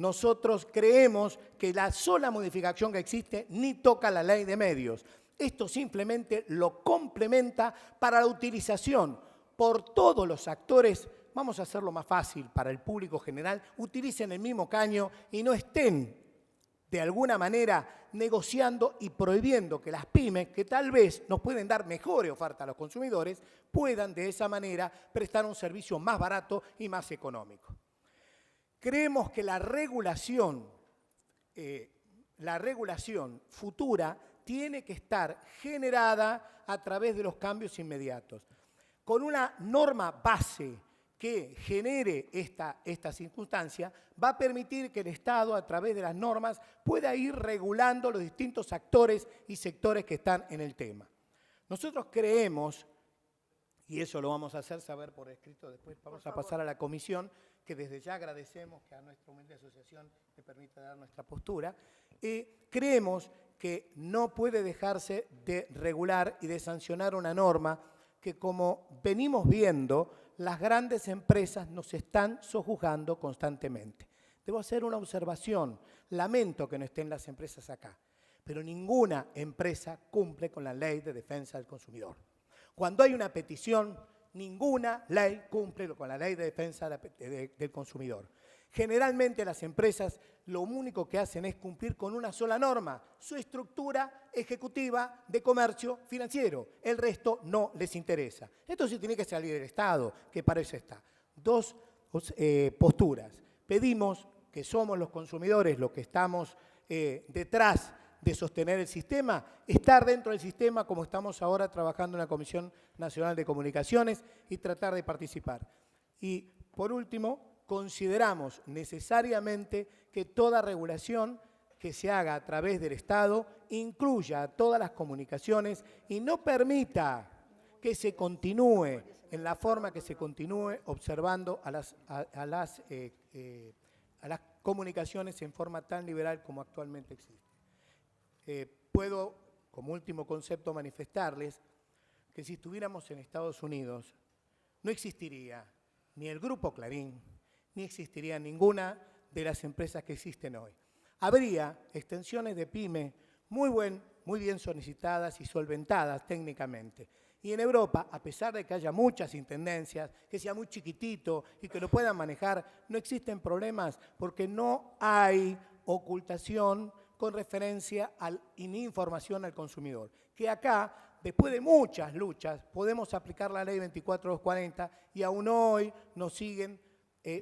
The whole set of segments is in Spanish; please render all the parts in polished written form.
nosotros creemos que la sola modificación que existe ni toca la ley de medios. Esto simplemente lo complementa para la utilización por todos los actores. Vamos a hacerlo más fácil para el público general. Utilicen el mismo caño y no estén de alguna manera negociando y prohibiendo que las pymes, que tal vez nos pueden dar mejores ofertas a los consumidores, puedan de esa manera prestar un servicio más barato y más económico. Creemos que la regulación futura tiene que estar generada a través de los cambios inmediatos, con una norma base que genere esta circunstancia, va a permitir que el Estado, a través de las normas, pueda ir regulando los distintos actores y sectores que están en el tema. Nosotros creemos, y eso lo vamos a hacer saber por escrito después, vamos a pasar a la comisión, que desde ya agradecemos que a nuestra humilde asociación le permita dar nuestra postura, creemos que no puede dejarse de regular y de sancionar una norma que, como venimos viendo, las grandes empresas nos están sojuzgando constantemente. Debo hacer una observación. Lamento que no estén las empresas acá, pero ninguna empresa cumple con la ley de defensa del consumidor. Cuando hay una petición, ninguna ley cumple con la ley de defensa del consumidor. Generalmente las empresas lo único que hacen es cumplir con una sola norma, su estructura ejecutiva de comercio financiero. El resto no les interesa. Entonces tiene que salir el Estado, que para eso está. Dos posturas. Pedimos que somos los consumidores los que estamos detrás de sostener el sistema, estar dentro del sistema como estamos ahora trabajando en la Comisión Nacional de Comunicaciones y tratar de participar. Y por último, consideramos necesariamente que toda regulación que se haga a través del Estado incluya todas las comunicaciones y no permita que se continúe en la forma que se continúe observando a las comunicaciones en forma tan liberal como actualmente existe. Puedo, como último concepto, manifestarles que si estuviéramos en Estados Unidos no existiría ni el Grupo Clarín, ni existiría ninguna de las empresas que existen hoy. Habría extensiones de pyme muy bien solicitadas y solventadas técnicamente. Y en Europa, a pesar de que haya muchas intendencias, que sea muy chiquitito y que lo puedan manejar, no existen problemas porque no hay ocultación con referencia a la información al consumidor. Que acá, después de muchas luchas, podemos aplicar la ley 24240 y aún hoy nos siguen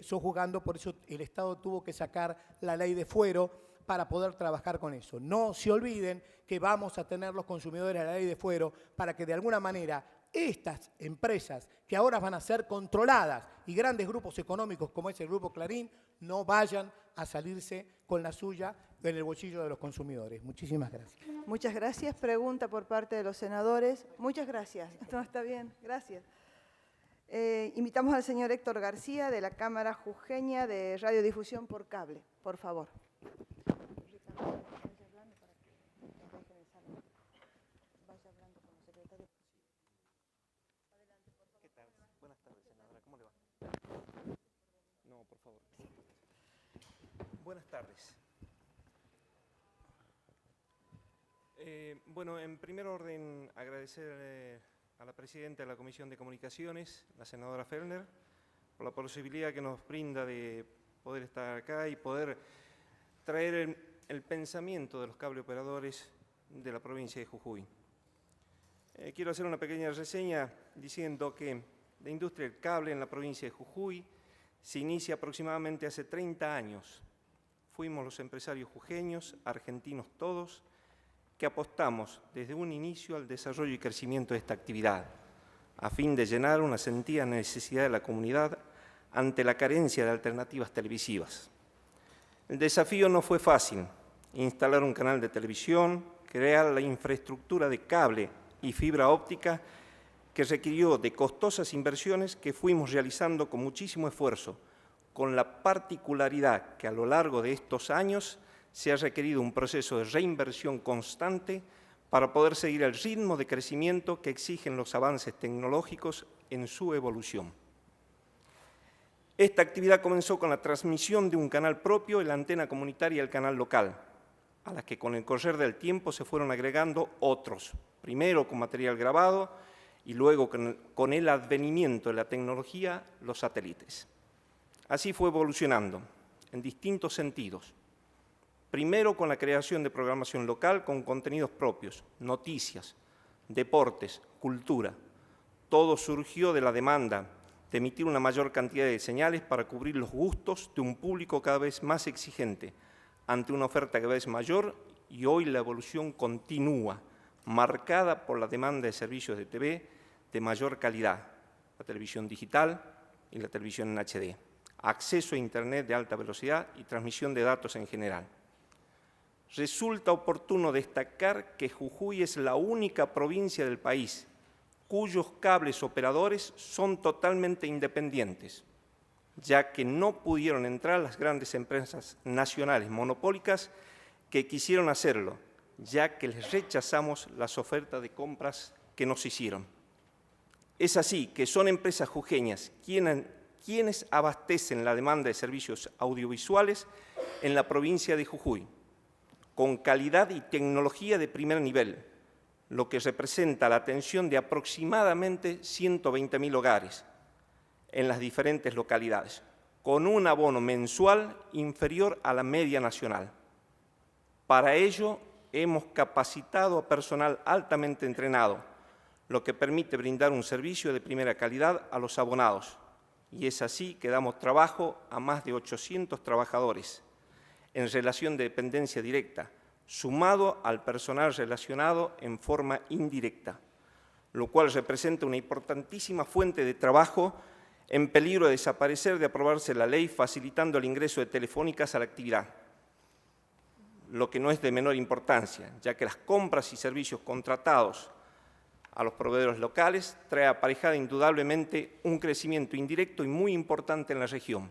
sojuzgando, por eso el Estado tuvo que sacar la ley de fuero para poder trabajar con eso. No se olviden que vamos a tener los consumidores a la ley de fuero para que de alguna manera estas empresas que ahora van a ser controladas y grandes grupos económicos como es el Grupo Clarín no vayan a salirse con la suya en el bolsillo de los consumidores. Muchísimas gracias. Muchas gracias. Pregunta por parte de los senadores. Muchas gracias. No, está bien. Gracias. Invitamos al señor Héctor García de la Cámara Jujeña de Radiodifusión por Cable. Por favor. No, por favor. Buenas tardes. Bueno, en primer orden, agradecer a la presidenta de la Comisión de Comunicaciones, la senadora Fellner, por la posibilidad que nos brinda de poder estar acá y poder traer el pensamiento de los cableoperadores de la provincia de Jujuy. Quiero hacer una pequeña reseña diciendo que la industria del cable en la provincia de Jujuy se inicia aproximadamente hace 30 años. Fuimos los empresarios jujeños, argentinos todos, que apostamos desde un inicio al desarrollo y crecimiento de esta actividad, a fin de llenar una sentida necesidad de la comunidad ante la carencia de alternativas televisivas. El desafío no fue fácil: instalar un canal de televisión, crear la infraestructura de cable y fibra óptica que requirió de costosas inversiones que fuimos realizando con muchísimo esfuerzo, con la particularidad que a lo largo de estos años se ha requerido un proceso de reinversión constante para poder seguir el ritmo de crecimiento que exigen los avances tecnológicos en su evolución. Esta actividad comenzó con la transmisión de un canal propio y la antena comunitaria y el canal local, a las que con el correr del tiempo se fueron agregando otros, primero con material grabado y luego con el advenimiento de la tecnología, los satélites. Así fue evolucionando en distintos sentidos. Primero con la creación de programación local con contenidos propios, noticias, deportes, cultura. Todo surgió de la demanda de emitir una mayor cantidad de señales para cubrir los gustos de un público cada vez más exigente, ante una oferta cada vez mayor, y hoy la evolución continúa, marcada por la demanda de servicios de TV de mayor calidad, la televisión digital y la televisión en HD, acceso a Internet de alta velocidad y transmisión de datos en general. Resulta oportuno destacar que Jujuy es la única provincia del país cuyos cables operadores son totalmente independientes, ya que no pudieron entrar las grandes empresas nacionales monopólicas que quisieron hacerlo, ya que les rechazamos las ofertas de compras que nos hicieron. Es así que son empresas jujeñas quienes abastecen la demanda de servicios audiovisuales en la provincia de Jujuy, con calidad y tecnología de primer nivel, lo que representa la atención de aproximadamente 120.000 hogares en las diferentes localidades, con un abono mensual inferior a la media nacional. Para ello, hemos capacitado a personal altamente entrenado, lo que permite brindar un servicio de primera calidad a los abonados. Y es así que damos trabajo a más de 800 trabajadores en relación de dependencia directa, sumado al personal relacionado en forma indirecta, lo cual representa una importantísima fuente de trabajo en peligro de desaparecer de aprobarse la ley facilitando el ingreso de telefónicas a la actividad, lo que no es de menor importancia, ya que las compras y servicios contratados a los proveedores locales trae aparejada indudablemente un crecimiento indirecto y muy importante en la región.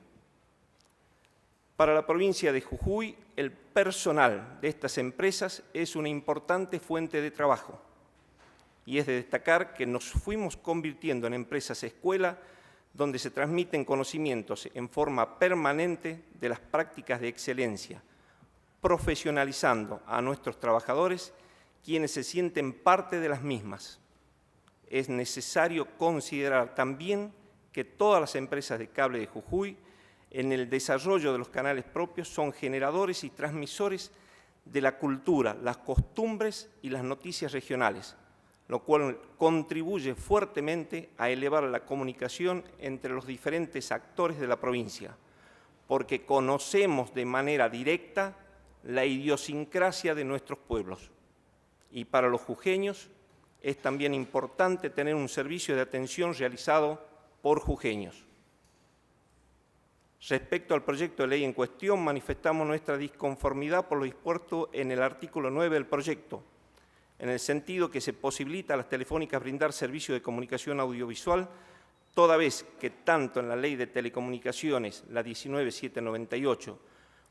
Para la provincia de Jujuy, el personal de estas empresas es una importante fuente de trabajo y es de destacar que nos fuimos convirtiendo en empresas escuela donde se transmiten conocimientos en forma permanente de las prácticas de excelencia, profesionalizando a nuestros trabajadores quienes se sienten parte de las mismas. Es necesario considerar también que todas las empresas de cable de Jujuy en el desarrollo de los canales propios son generadores y transmisores de la cultura, las costumbres y las noticias regionales, lo cual contribuye fuertemente a elevar la comunicación entre los diferentes actores de la provincia, porque conocemos de manera directa la idiosincrasia de nuestros pueblos. Y para los jujeños es también importante tener un servicio de atención realizado por jujeños. Respecto al proyecto de ley en cuestión, manifestamos nuestra disconformidad por lo dispuesto en el artículo 9 del proyecto, en el sentido que se posibilita a las telefónicas brindar servicio de comunicación audiovisual, toda vez que tanto en la Ley de Telecomunicaciones, la 19.798,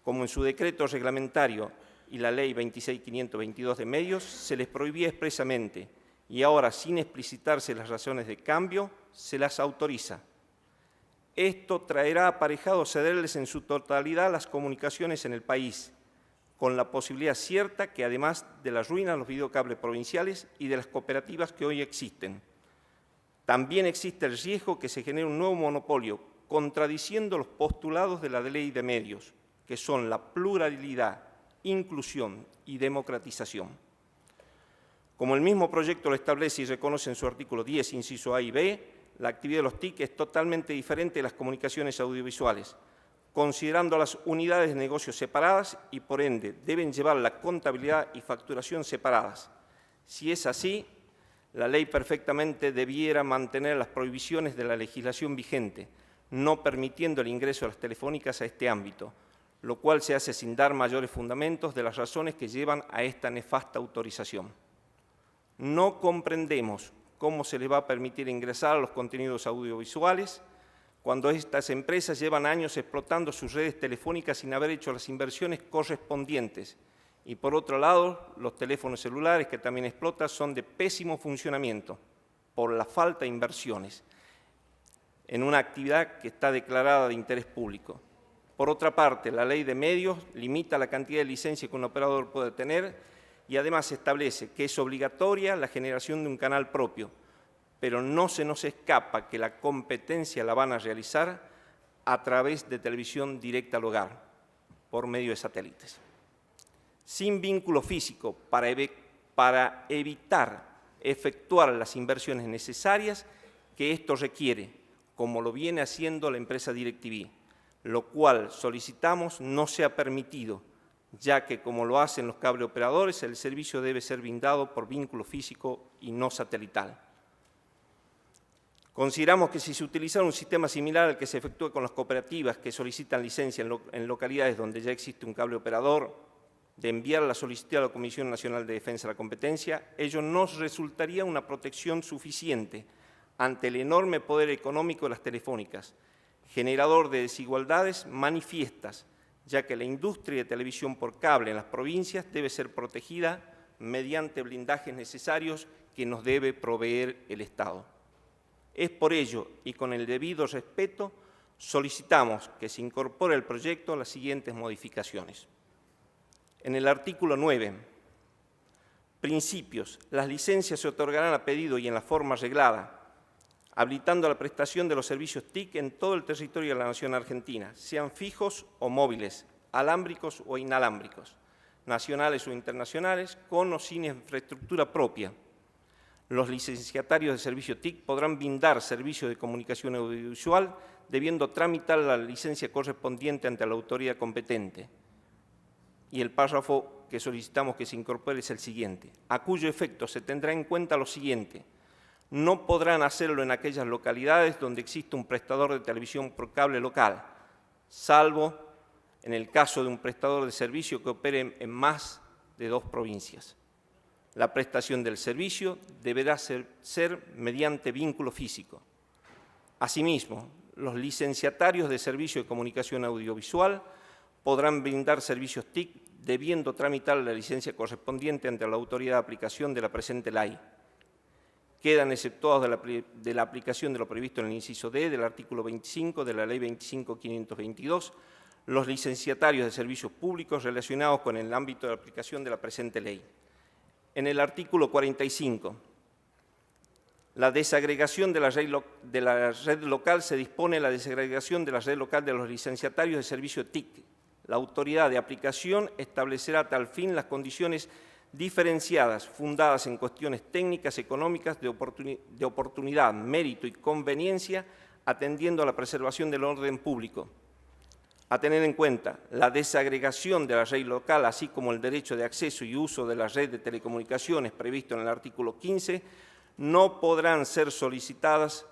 como en su decreto reglamentario y la Ley 26.522 de medios, se les prohibía expresamente, y ahora, sin explicitarse las razones de cambio, se las autoriza. Esto traerá aparejado cederles en su totalidad las comunicaciones en el país, con la posibilidad cierta que además de la ruina de los videocables provinciales y de las cooperativas que hoy existen, también existe el riesgo que se genere un nuevo monopolio, contradiciendo los postulados de la Ley de Medios, que son la pluralidad, inclusión y democratización. Como el mismo proyecto lo establece y reconoce en su artículo 10, inciso A y B, la actividad de los TIC es totalmente diferente de las comunicaciones audiovisuales, considerando las unidades de negocio separadas y, por ende, deben llevar la contabilidad y facturación separadas. Si es así, la ley perfectamente debiera mantener las prohibiciones de la legislación vigente, no permitiendo el ingreso de las telefónicas a este ámbito, lo cual se hace sin dar mayores fundamentos de las razones que llevan a esta nefasta autorización. No comprendemos cómo se les va a permitir ingresar a los contenidos audiovisuales cuando estas empresas llevan años explotando sus redes telefónicas sin haber hecho las inversiones correspondientes. Y por otro lado, los teléfonos celulares que también explotan son de pésimo funcionamiento por la falta de inversiones. en una actividad que está declarada de interés público. Por otra parte, la Ley de Medios limita la cantidad de licencias que un operador puede tener y además establece que es obligatoria la generación de un canal propio, pero no se nos escapa que la competencia la van a realizar a través de televisión directa al hogar, por medio de satélites. Sin vínculo físico para evitar efectuar las inversiones necesarias que esto requiere, como lo viene haciendo la empresa DirecTV, lo cual solicitamos no sea permitido, ya que, como lo hacen los cable operadores, el servicio debe ser brindado por vínculo físico y no satelital. Consideramos que si se utilizara un sistema similar al que se efectúa con las cooperativas que solicitan licencia en localidades donde ya existe un cable operador, de enviar la solicitud a la Comisión Nacional de Defensa de la Competencia, ello nos resultaría una protección suficiente ante el enorme poder económico de las telefónicas, generador de desigualdades manifiestas, ya que la industria de televisión por cable en las provincias debe ser protegida mediante blindajes necesarios que nos debe proveer el Estado. Es por ello, y con el debido respeto, solicitamos que se incorpore al proyecto las siguientes modificaciones. En el artículo 9, principios, las licencias se otorgarán a pedido y en la forma reglada, habilitando la prestación de los servicios TIC en todo el territorio de la Nación Argentina, sean fijos o móviles, alámbricos o inalámbricos, nacionales o internacionales, con o sin infraestructura propia. Los licenciatarios de servicio TIC podrán brindar servicios de comunicación audiovisual debiendo tramitar la licencia correspondiente ante la autoridad competente. Y el párrafo que solicitamos que se incorpore es el siguiente, a cuyo efecto se tendrá en cuenta lo siguiente: no podrán hacerlo en aquellas localidades donde existe un prestador de televisión por cable local, salvo en el caso de un prestador de servicio que opere en más de 2 provincias. La prestación del servicio deberá ser mediante vínculo físico. Asimismo, los licenciatarios de servicio de comunicación audiovisual podrán brindar servicios TIC debiendo tramitar la licencia correspondiente ante la autoridad de aplicación de la presente ley. Quedan exceptuados de la aplicación de lo previsto en el inciso D del artículo 25 de la Ley 25.522 los licenciatarios de servicios públicos relacionados con el ámbito de aplicación de la presente ley. En el artículo 45, la desagregación de la red local se dispone la desagregación de la red local de los licenciatarios de servicio TIC. La autoridad de aplicación establecerá a tal fin las condiciones diferenciadas, fundadas en cuestiones técnicas, económicas, de oportunidad, mérito y conveniencia, atendiendo a la preservación del orden público. A tener en cuenta la desagregación de la red local, así como el derecho de acceso y uso de la red de telecomunicaciones previsto en el artículo 15, no podrán ser solicitadas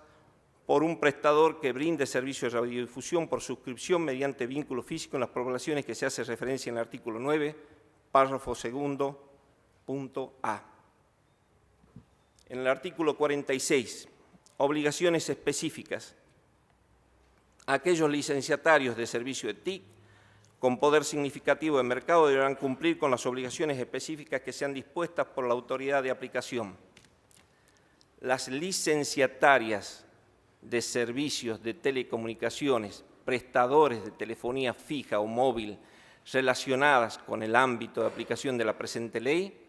por un prestador que brinde servicios de radiodifusión por suscripción mediante vínculo físico en las poblaciones que se hace referencia en el artículo 9, párrafo segundo, punto A. En el artículo 46, obligaciones específicas. Aquellos licenciatarios de servicio de TIC con poder significativo de mercado deberán cumplir con las obligaciones específicas que sean dispuestas por la autoridad de aplicación. Las licenciatarias de servicios de telecomunicaciones, prestadores de telefonía fija o móvil relacionadas con el ámbito de aplicación de la presente ley,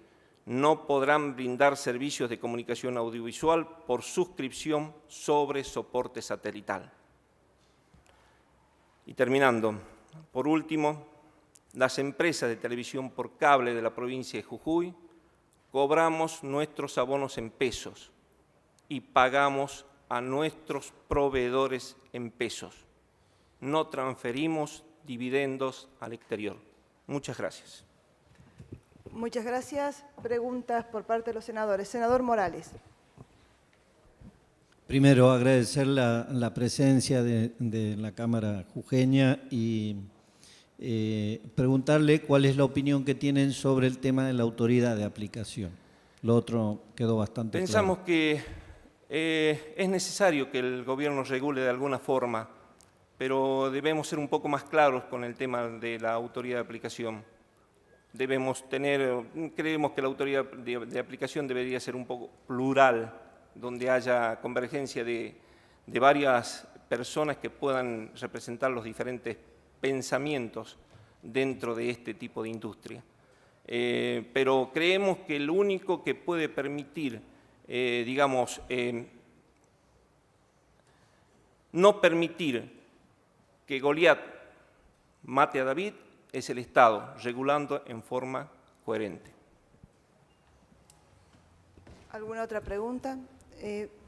no podrán brindar servicios de comunicación audiovisual por suscripción sobre soporte satelital. Y terminando, por último, las empresas de televisión por cable de la provincia de Jujuy cobramos nuestros abonos en pesos y pagamos a nuestros proveedores en pesos. No transferimos dividendos al exterior. Muchas gracias. Muchas gracias. Preguntas por parte de los senadores. Senador Morales. Primero, agradecer la presencia de la Cámara jujeña y preguntarle cuál es la opinión que tienen sobre el tema de la autoridad de aplicación. Lo otro quedó bastante claro. Pensamos que es necesario que el gobierno regule de alguna forma, pero debemos ser un poco más claros con el tema de la autoridad de aplicación. Creemos que la autoridad de aplicación debería ser un poco plural, donde haya convergencia de varias personas que puedan representar los diferentes pensamientos dentro de este tipo de industria. Pero creemos que el único que puede permitir, no permitir que Goliat mate a David es el Estado, regulando en forma coherente. ¿Alguna otra pregunta?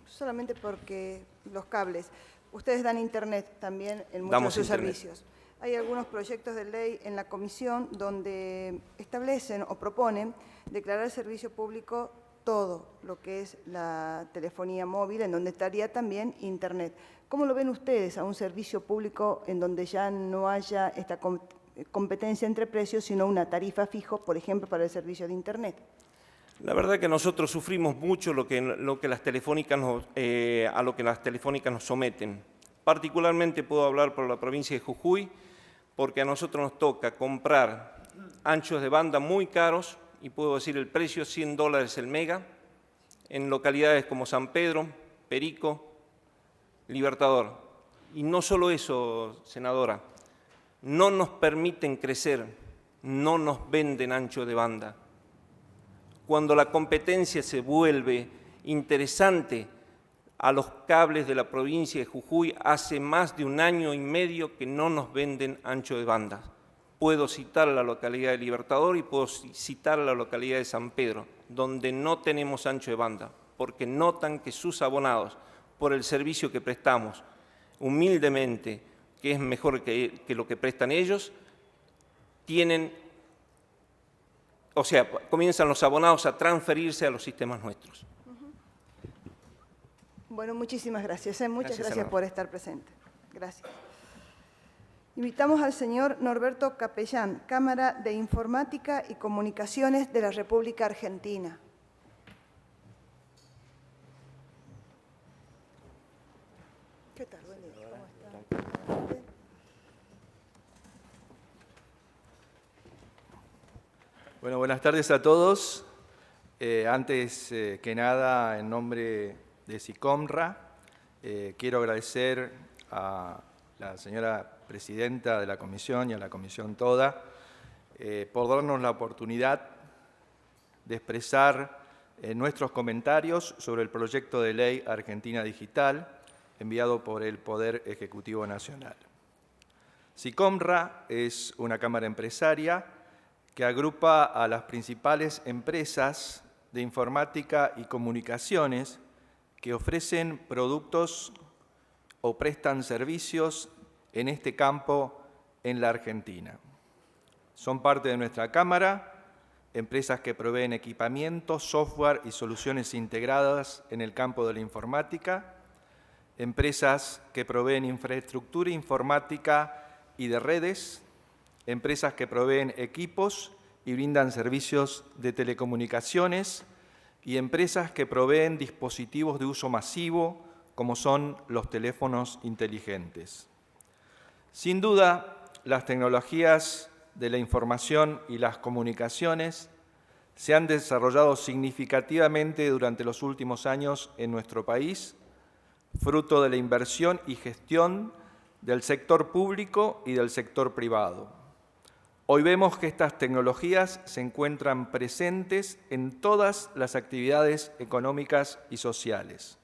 Solamente porque los cables. Ustedes dan internet también en muchos de sus servicios. Hay algunos proyectos de ley en la comisión donde establecen o proponen declarar servicio público todo lo que es la telefonía móvil, en donde estaría también internet. ¿Cómo lo ven ustedes a un servicio público en donde ya no haya esta competencia entre precios, sino una tarifa fijo, por ejemplo, para el servicio de internet? La verdad que nosotros sufrimos mucho a lo que las telefónicas nos someten. Particularmente puedo hablar por la provincia de Jujuy, porque a nosotros nos toca comprar anchos de banda muy caros, y puedo decir el precio, $100 el mega, en localidades como San Pedro, Perico, Libertador. Y no solo eso, senadora, no nos permiten crecer, no nos venden ancho de banda. Cuando la competencia se vuelve interesante a los cables de la provincia de Jujuy, hace más de 1 año y medio que no nos venden ancho de banda. Puedo citar la localidad de Libertador y puedo citar la localidad de San Pedro, donde no tenemos ancho de banda, porque notan que sus abonados, por el servicio que prestamos, humildemente, que es mejor que lo que prestan ellos, comienzan los abonados a transferirse a los sistemas nuestros. Bueno, muchísimas gracias. Muchas gracias senador, por estar presente. Gracias. Invitamos al señor Norberto Capellán, Cámara de Informática y Comunicaciones de la República Argentina. ¿Qué tal? Buen día. ¿Cómo está? Bueno, buenas tardes a todos. Antes que nada, en nombre de SICOMRA, quiero agradecer a la señora presidenta de la comisión y a la comisión toda por darnos la oportunidad de expresar nuestros comentarios sobre el proyecto de ley Argentina Digital enviado por el Poder Ejecutivo Nacional. SICOMRA es una cámara empresaria que agrupa a las principales empresas de informática y comunicaciones que ofrecen productos o prestan servicios en este campo en la Argentina. Son parte de nuestra Cámara empresas que proveen equipamiento, software y soluciones integradas en el campo de la informática, empresas que proveen infraestructura informática y de redes, empresas que proveen equipos y brindan servicios de telecomunicaciones y empresas que proveen dispositivos de uso masivo, como son los teléfonos inteligentes. Sin duda, las tecnologías de la información y las comunicaciones se han desarrollado significativamente durante los últimos años en nuestro país, fruto de la inversión y gestión del sector público y del sector privado. Hoy vemos que estas tecnologías se encuentran presentes en todas las actividades económicas y sociales.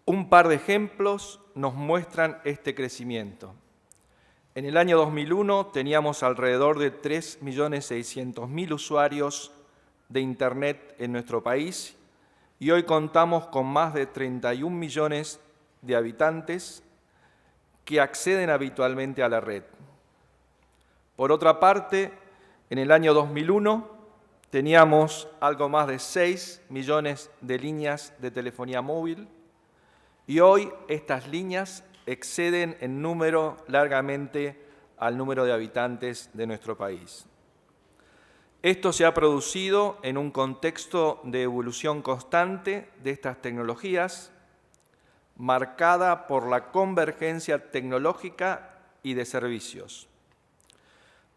Un par de ejemplos nos muestran este crecimiento. En el año 2001 teníamos alrededor de 3.600.000 usuarios de Internet en nuestro país y hoy contamos con más de 31 millones de habitantes que acceden habitualmente a la red. Por otra parte, en el año 2001 teníamos algo más de 6 millones de líneas de telefonía móvil y hoy estas líneas exceden en número largamente al número de habitantes de nuestro país. Esto se ha producido en un contexto de evolución constante de estas tecnologías, marcada por la convergencia tecnológica y de servicios.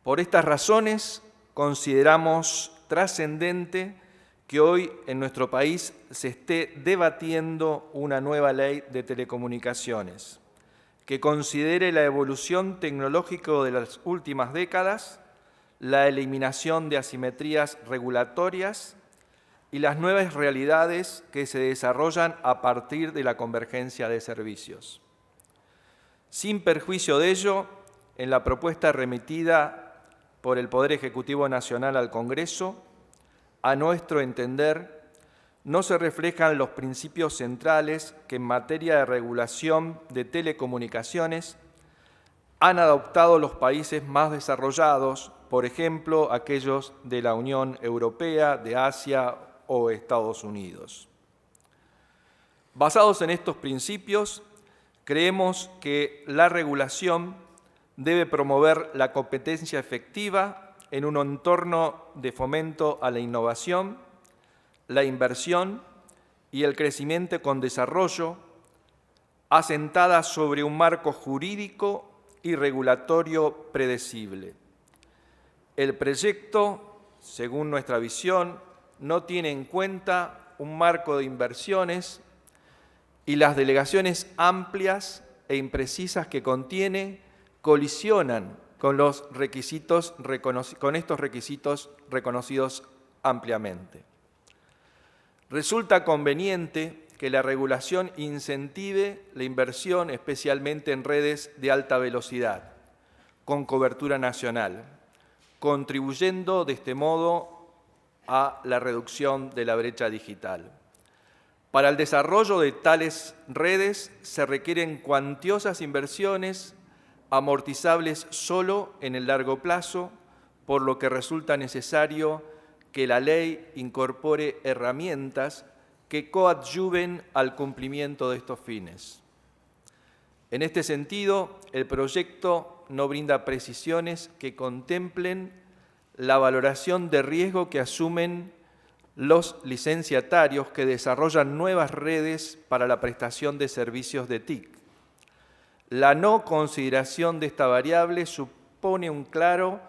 Por estas razones, consideramos trascendente que hoy en nuestro país se esté debatiendo una nueva ley de telecomunicaciones que considere la evolución tecnológica de las últimas décadas, la eliminación de asimetrías regulatorias y las nuevas realidades que se desarrollan a partir de la convergencia de servicios. Sin perjuicio de ello, en la propuesta remitida por el Poder Ejecutivo Nacional al Congreso, a nuestro entender, no se reflejan los principios centrales que en materia de regulación de telecomunicaciones han adoptado los países más desarrollados, por ejemplo, aquellos de la Unión Europea, de Asia o Estados Unidos. Basados en estos principios, creemos que la regulación debe promover la competencia efectiva en un entorno de fomento a la innovación, la inversión y el crecimiento con desarrollo, asentada sobre un marco jurídico y regulatorio predecible. El proyecto, según nuestra visión, no tiene en cuenta un marco de inversiones y las delegaciones amplias e imprecisas que contiene colisionan con estos requisitos reconocidos ampliamente. Resulta conveniente que la regulación incentive la inversión, especialmente en redes de alta velocidad, con cobertura nacional, contribuyendo de este modo a la reducción de la brecha digital. Para el desarrollo de tales redes se requieren cuantiosas inversiones amortizables solo en el largo plazo, por lo que resulta necesario que la ley incorpore herramientas que coadyuven al cumplimiento de estos fines. En este sentido, el proyecto no brinda precisiones que contemplen la valoración de riesgo que asumen los licenciatarios que desarrollan nuevas redes para la prestación de servicios de TIC. La no consideración de esta variable supone un claro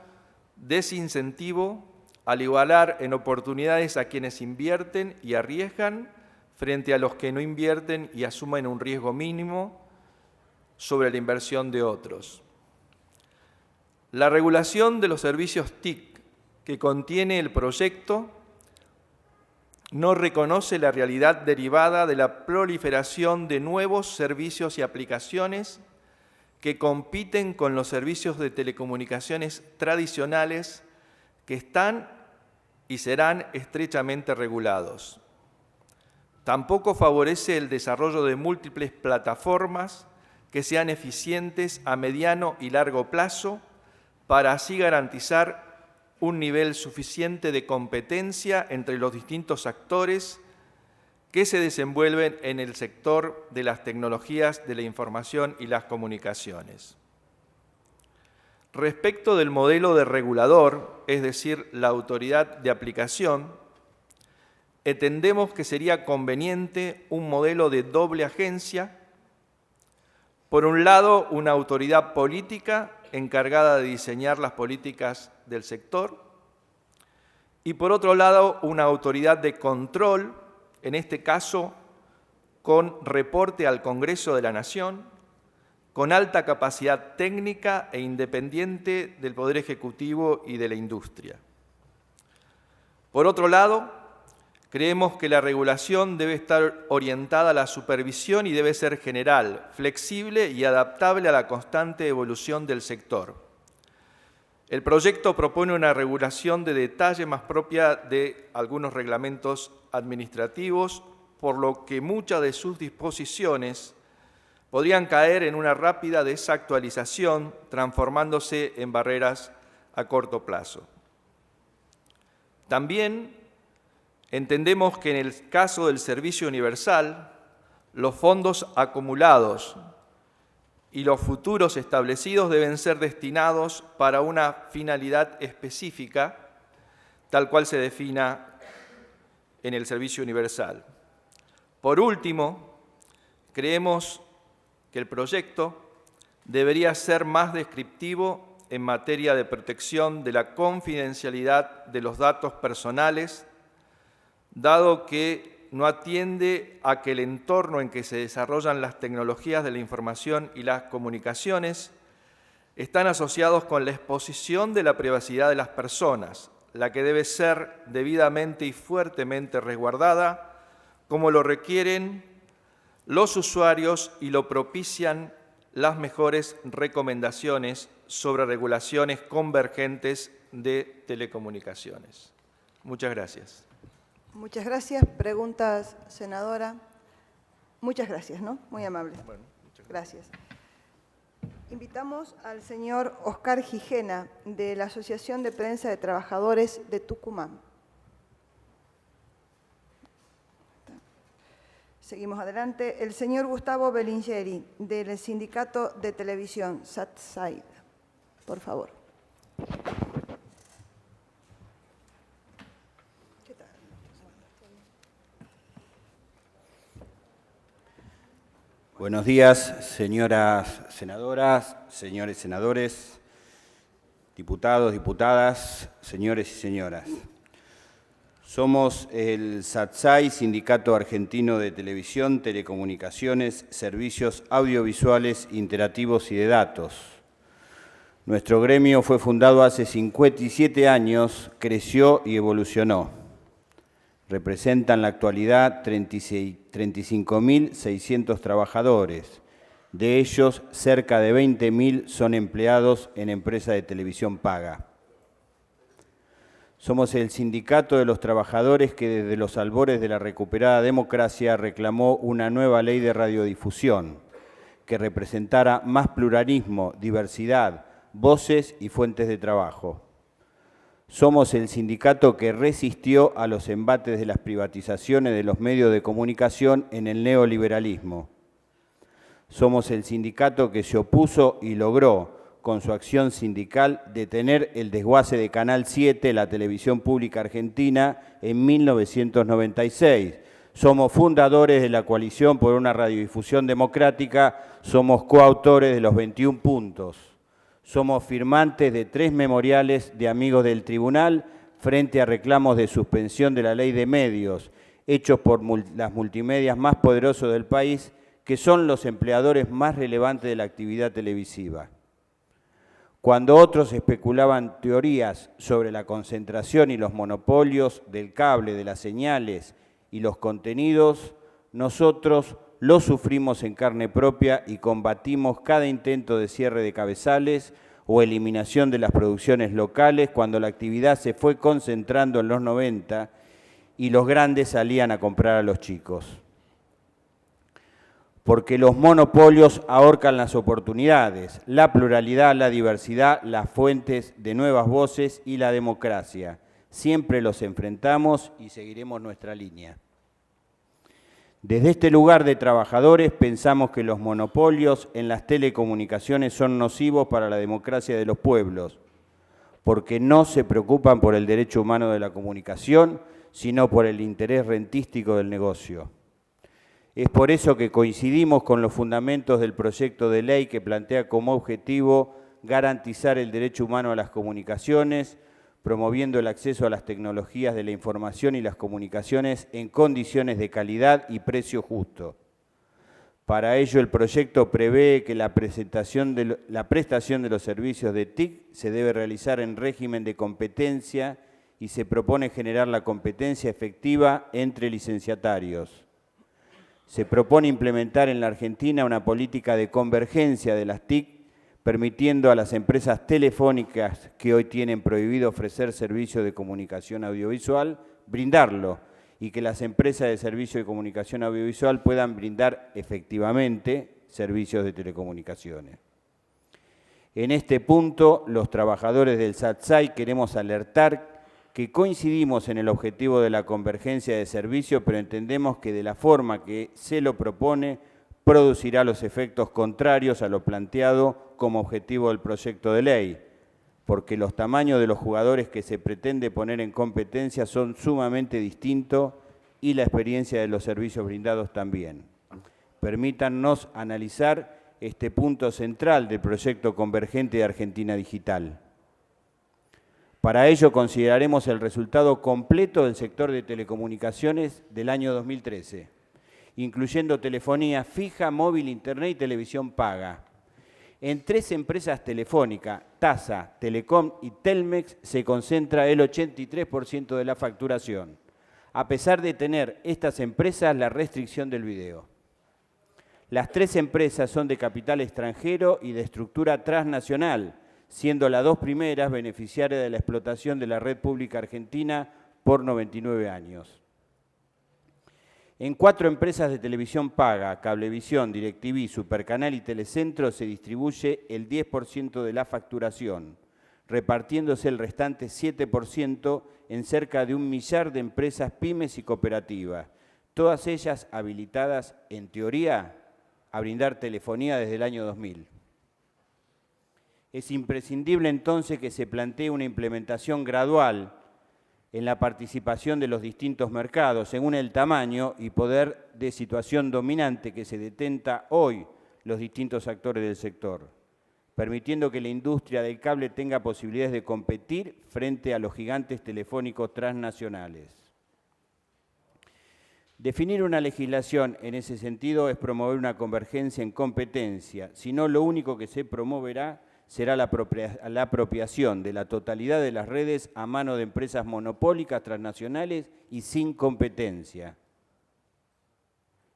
desincentivo al igualar en oportunidades a quienes invierten y arriesgan frente a los que no invierten y asumen un riesgo mínimo sobre la inversión de otros. La regulación de los servicios TIC que contiene el proyecto no reconoce la realidad derivada de la proliferación de nuevos servicios y aplicaciones que compiten con los servicios de telecomunicaciones tradicionales que están y serán estrechamente regulados. Tampoco favorece el desarrollo de múltiples plataformas que sean eficientes a mediano y largo plazo para así garantizar un nivel suficiente de competencia entre los distintos actores que se desenvuelven en el sector de las tecnologías de la información y las comunicaciones. Respecto del modelo de regulador, es decir, la autoridad de aplicación, entendemos que sería conveniente un modelo de doble agencia. Por un lado, una autoridad política encargada de diseñar las políticas del sector y por otro lado, una autoridad de control, en este caso con reporte al Congreso de la Nación, con alta capacidad técnica e independiente del Poder Ejecutivo y de la industria. Por otro lado, creemos que la regulación debe estar orientada a la supervisión y debe ser general, flexible y adaptable a la constante evolución del sector. El proyecto propone una regulación de detalle más propia de algunos reglamentos administrativos, por lo que muchas de sus disposiciones podrían caer en una rápida desactualización, transformándose en barreras a corto plazo. También entendemos que en el caso del servicio universal, los fondos acumulados y los futuros establecidos deben ser destinados para una finalidad específica, tal cual se defina en el servicio universal. Por último, creemos que el proyecto debería ser más descriptivo en materia de protección de la confidencialidad de los datos personales, dado que no atiende a que el entorno en que se desarrollan las tecnologías de la información y las comunicaciones están asociados con la exposición de la privacidad de las personas, la que debe ser debidamente y fuertemente resguardada, como lo requieren los usuarios y lo propician las mejores recomendaciones sobre regulaciones convergentes de telecomunicaciones. Muchas gracias. Muchas gracias. Preguntas, senadora. Muchas gracias, ¿no? Muy amable. Bueno, muchas gracias. Gracias. Invitamos al señor Oscar Gijena, de la Asociación de Prensa de Trabajadores de Tucumán. Seguimos adelante. El señor Gustavo Belingeri, del Sindicato de Televisión, SATSAI. Por favor. ¿Qué tal? Buenos días, señoras senadoras, señores senadores, diputados, diputadas, señores y señoras. Somos el SATSAI, Sindicato Argentino de Televisión, Telecomunicaciones, Servicios Audiovisuales, Interactivos y de Datos. Nuestro gremio fue fundado hace 57 años, creció y evolucionó. Representa en la actualidad 35.600 trabajadores. De ellos, cerca de 20.000 son empleados en empresas de televisión paga. Somos el sindicato de los trabajadores que desde los albores de la recuperada democracia reclamó una nueva ley de radiodifusión que representara más pluralismo, diversidad, voces y fuentes de trabajo. Somos el sindicato que resistió a los embates de las privatizaciones de los medios de comunicación en el neoliberalismo. Somos el sindicato que se opuso y logró, con su acción sindical, detener el desguace de Canal 7, la televisión pública argentina, en 1996. Somos fundadores de la Coalición por una Radiodifusión Democrática, somos coautores de los 21 puntos. Somos firmantes de 3 memoriales de amigos del tribunal frente a reclamos de suspensión de la ley de medios, hechos por las multimedias más poderosos del país, que son los empleadores más relevantes de la actividad televisiva. Cuando otros especulaban teorías sobre la concentración y los monopolios del cable, de las señales y los contenidos, nosotros lo sufrimos en carne propia y combatimos cada intento de cierre de cabezales o eliminación de las producciones locales cuando la actividad se fue concentrando en los 90 y los grandes salían a comprar a los chicos. Porque los monopolios ahorcan las oportunidades, la pluralidad, la diversidad, las fuentes de nuevas voces y la democracia. Siempre los enfrentamos y seguiremos nuestra línea. Desde este lugar de trabajadores pensamos que los monopolios en las telecomunicaciones son nocivos para la democracia de los pueblos, porque no se preocupan por el derecho humano de la comunicación, sino por el interés rentístico del negocio. Es por eso que coincidimos con los fundamentos del proyecto de ley que plantea como objetivo garantizar el derecho humano a las comunicaciones, promoviendo el acceso a las tecnologías de la información y las comunicaciones en condiciones de calidad y precio justo. Para ello, el proyecto prevé que la prestación de los servicios de TIC se debe realizar en régimen de competencia y se propone generar la competencia efectiva entre licenciatarios. Se propone implementar en la Argentina una política de convergencia de las TIC, permitiendo a las empresas telefónicas que hoy tienen prohibido ofrecer servicios de comunicación audiovisual, brindarlo, y que las empresas de servicio de comunicación audiovisual puedan brindar efectivamente servicios de telecomunicaciones. En este punto, los trabajadores del SATSAI queremos alertar que coincidimos en el objetivo de la convergencia de servicios, pero entendemos que de la forma que se lo propone, producirá los efectos contrarios a lo planteado como objetivo del proyecto de ley, porque los tamaños de los jugadores que se pretende poner en competencia son sumamente distintos y la experiencia de los servicios brindados también. Permítannos analizar este punto central del proyecto convergente de Argentina Digital. Para ello consideraremos el resultado completo del sector de telecomunicaciones del año 2013, incluyendo telefonía fija, móvil, internet y televisión paga. En 3 empresas telefónicas, TASA, Telecom y Telmex, se concentra el 83% de la facturación, a pesar de tener estas empresas la restricción del video. Las 3 empresas son de capital extranjero y de estructura transnacional, siendo las 2 primeras beneficiarias de la explotación de la red pública argentina por 99 años. En 4 empresas de televisión paga, Cablevisión, DirecTV, Supercanal y Telecentro, se distribuye el 10% de la facturación, repartiéndose el restante 7% en cerca de 1 millar de empresas pymes y cooperativas, todas ellas habilitadas, en teoría, a brindar telefonía desde el año 2000. Es imprescindible entonces que se plantee una implementación gradual en la participación de los distintos mercados, según el tamaño y poder de situación dominante que se detenta hoy los distintos actores del sector, permitiendo que la industria del cable tenga posibilidades de competir frente a los gigantes telefónicos transnacionales. Definir una legislación en ese sentido es promover una convergencia en competencia, si no lo único que se promoverá será la apropiación de la totalidad de las redes a mano de empresas monopólicas transnacionales y sin competencia.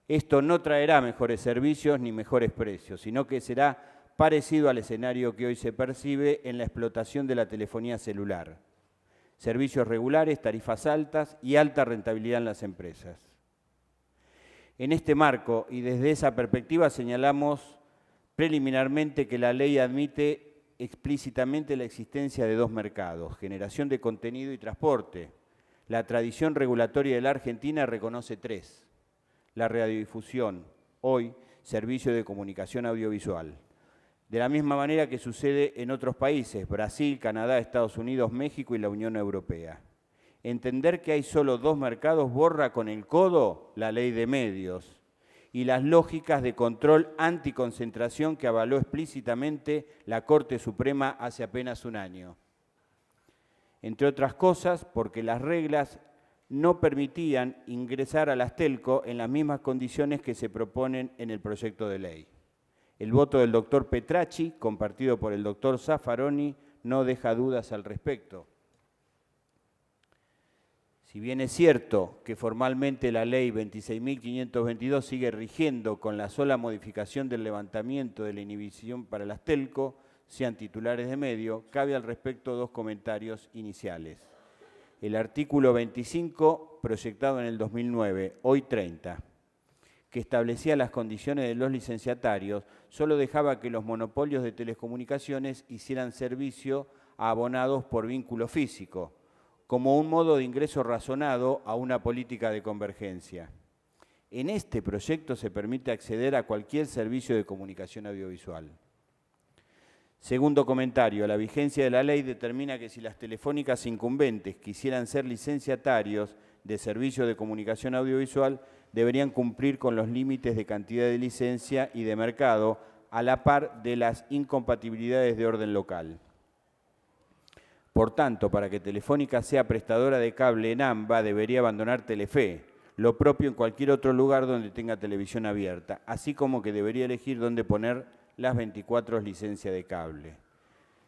Esto no traerá mejores servicios ni mejores precios, sino que será parecido al escenario que hoy se percibe en la explotación de la telefonía celular. Servicios regulares, tarifas altas y alta rentabilidad en las empresas. En este marco y desde esa perspectiva señalamos preliminarmente que la ley admite explícitamente la existencia de 2 mercados, generación de contenido y transporte. La tradición regulatoria de la Argentina reconoce 3. La radiodifusión, hoy, servicio de comunicación audiovisual. De la misma manera que sucede en otros países, Brasil, Canadá, Estados Unidos, México y la Unión Europea. Entender que hay solo 2 mercados borra con el codo la ley de medios y las lógicas de control anticoncentración que avaló explícitamente la Corte Suprema hace apenas un año. Entre otras cosas, porque las reglas no permitían ingresar a las telco en las mismas condiciones que se proponen en el proyecto de ley. El voto del doctor Petracci, compartido por el doctor Zaffaroni, no deja dudas al respecto. Si bien es cierto que formalmente la ley 26.522 sigue rigiendo con la sola modificación del levantamiento de la inhibición para las telco, sean titulares de medio, cabe al respecto 2 comentarios iniciales. El artículo 25, proyectado en el 2009, hoy 30, que establecía las condiciones de los licenciatarios, solo dejaba que los monopolios de telecomunicaciones hicieran servicio a abonados por vínculo físico, como un modo de ingreso razonado a una política de convergencia. En este proyecto se permite acceder a cualquier servicio de comunicación audiovisual. Segundo comentario, la vigencia de la ley determina que si las telefónicas incumbentes quisieran ser licenciatarios de servicio de comunicación audiovisual, deberían cumplir con los límites de cantidad de licencia y de mercado a la par de las incompatibilidades de orden local. Por tanto, para que Telefónica sea prestadora de cable en AMBA, debería abandonar Telefe, lo propio en cualquier otro lugar donde tenga televisión abierta, así como que debería elegir dónde poner las 24 licencias de cable.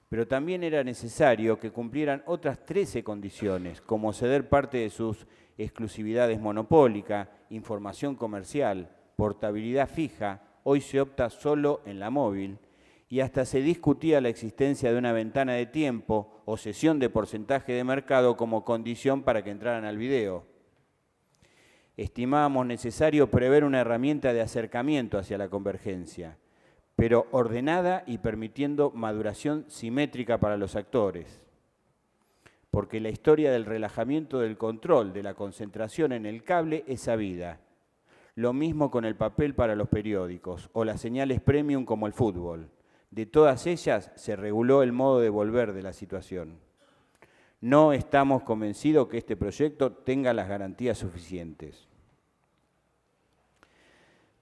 Pero también era necesario que cumplieran otras 13 condiciones, como ceder parte de sus exclusividades monopólicas, información comercial, portabilidad fija, hoy se opta solo en la móvil, y hasta se discutía la existencia de una ventana de tiempo o cesión de porcentaje de mercado como condición para que entraran al video. Estimábamos necesario prever una herramienta de acercamiento hacia la convergencia, pero ordenada y permitiendo maduración simétrica para los actores. Porque la historia del relajamiento del control, de la concentración en el cable es sabida. Lo mismo con el papel para los periódicos o las señales premium como el fútbol. De todas ellas se reguló el modo de volver de la situación. No estamos convencidos que este proyecto tenga las garantías suficientes.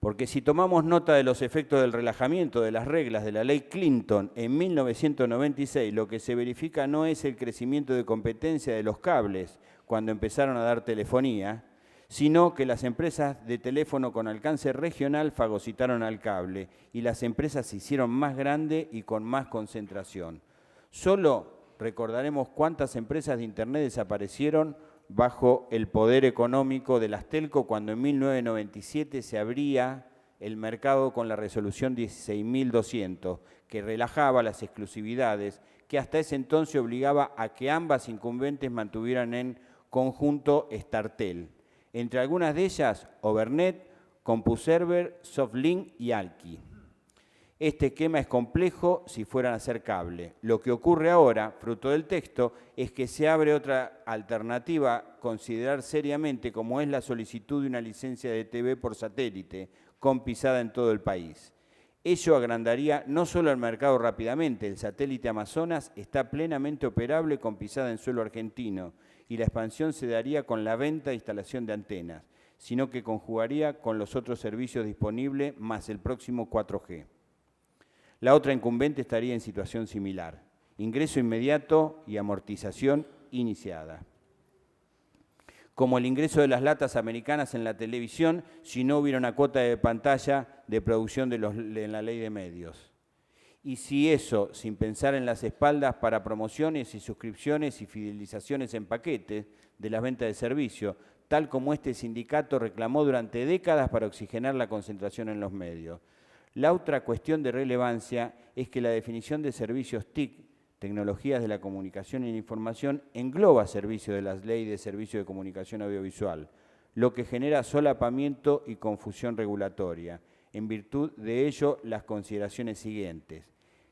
Porque si tomamos nota de los efectos del relajamiento de las reglas de la ley Clinton en 1996, lo que se verifica no es el crecimiento de competencia de los cables cuando empezaron a dar telefonía, sino que las empresas de teléfono con alcance regional fagocitaron al cable y las empresas se hicieron más grandes y con más concentración. Solo recordaremos cuántas empresas de Internet desaparecieron bajo el poder económico de las telco cuando en 1997 se abría el mercado con la resolución 16.200, que relajaba las exclusividades, que hasta ese entonces obligaba a que ambas incumbentes mantuvieran en conjunto Startel. Entre algunas de ellas, Overnet, CompuServer, Softlink y Alki. Este esquema es complejo si fueran a ser cable. Lo que ocurre ahora, fruto del texto, es que se abre otra alternativa a considerar seriamente, como es la solicitud de una licencia de TV por satélite, con pisada en todo el país. Ello agrandaría no solo el mercado rápidamente, el satélite Amazonas está plenamente operable con pisada en suelo argentino y la expansión se daría con la venta e instalación de antenas, sino que conjugaría con los otros servicios disponibles más el próximo 4G. La otra incumbente estaría en situación similar, ingreso inmediato y amortización iniciada. Como el ingreso de las latas americanas en la televisión si no hubiera una cuota de pantalla de producción en la ley de medios. Y si eso, sin pensar en las espaldas para promociones y suscripciones y fidelizaciones en paquetes de las ventas de servicio, tal como este sindicato reclamó durante décadas para oxigenar la concentración en los medios. La otra cuestión de relevancia es que la definición de servicios TIC, tecnologías de la comunicación y la información, engloba servicios de la Ley de Servicios de Comunicación Audiovisual, lo que genera solapamiento y confusión regulatoria. En virtud de ello, las consideraciones siguientes.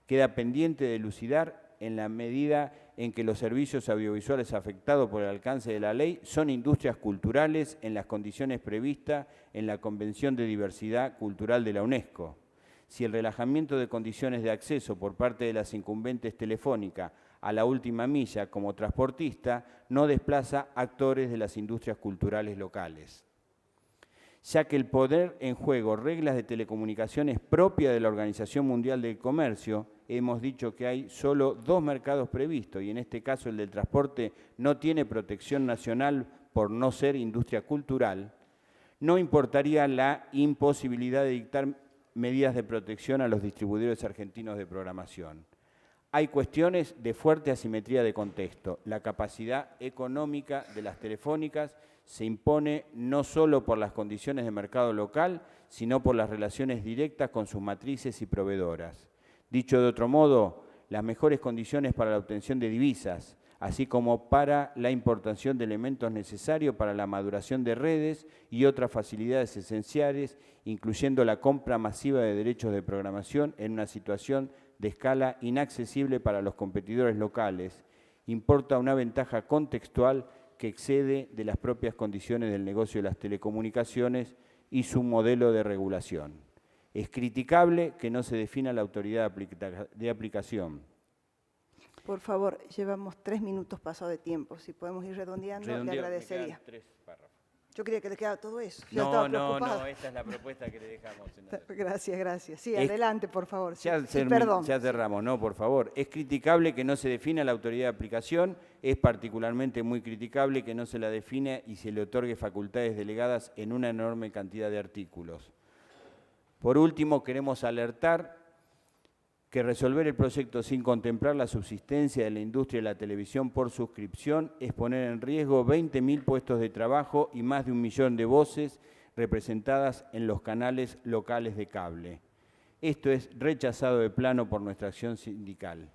Queda pendiente de elucidar en la medida en que los servicios audiovisuales afectados por el alcance de la ley son industrias culturales en las condiciones previstas en la Convención de Diversidad Cultural de la UNESCO. Si el relajamiento de condiciones de acceso por parte de las incumbentes telefónicas a la última milla como transportista no desplaza actores de las industrias culturales locales, ya que el poder en juego reglas de telecomunicaciones propia de la Organización Mundial del Comercio, hemos dicho que hay solo 2 mercados previstos y en este caso el del transporte no tiene protección nacional por no ser industria cultural, no importaría la imposibilidad de dictar medidas de protección a los distribuidores argentinos de programación. Hay cuestiones de fuerte asimetría de contexto. La capacidad económica de las telefónicas se impone no solo por las condiciones de mercado local, sino por las relaciones directas con sus matrices y proveedoras. Dicho de otro modo, las mejores condiciones para la obtención de divisas, así como para la importación de elementos necesarios para la maduración de redes y otras facilidades esenciales, incluyendo la compra masiva de derechos de programación en una situación de escala inaccesible para los competidores locales, importa una ventaja contextual que excede de las propias condiciones del negocio de las telecomunicaciones y su modelo de regulación. Es criticable que no se defina la autoridad de aplicación. Por favor, llevamos 3 minutos pasado de tiempo. Si podemos ir redondeando, le agradecería. 3 párrafos. Yo creía que le quedaba todo eso. No, esta es la propuesta que le dejamos. Gracias. Sí, adelante, por favor. Perdón. Ya cerramos, no, por favor. Es criticable que no se defina la autoridad de aplicación, es particularmente muy criticable que no se la define y se le otorgue facultades delegadas en una enorme cantidad de artículos. Por último, queremos alertar que resolver el proyecto sin contemplar la subsistencia de la industria de la televisión por suscripción es poner en riesgo 20.000 puestos de trabajo y más de 1 millón de voces representadas en los canales locales de cable. Esto es rechazado de plano por nuestra acción sindical.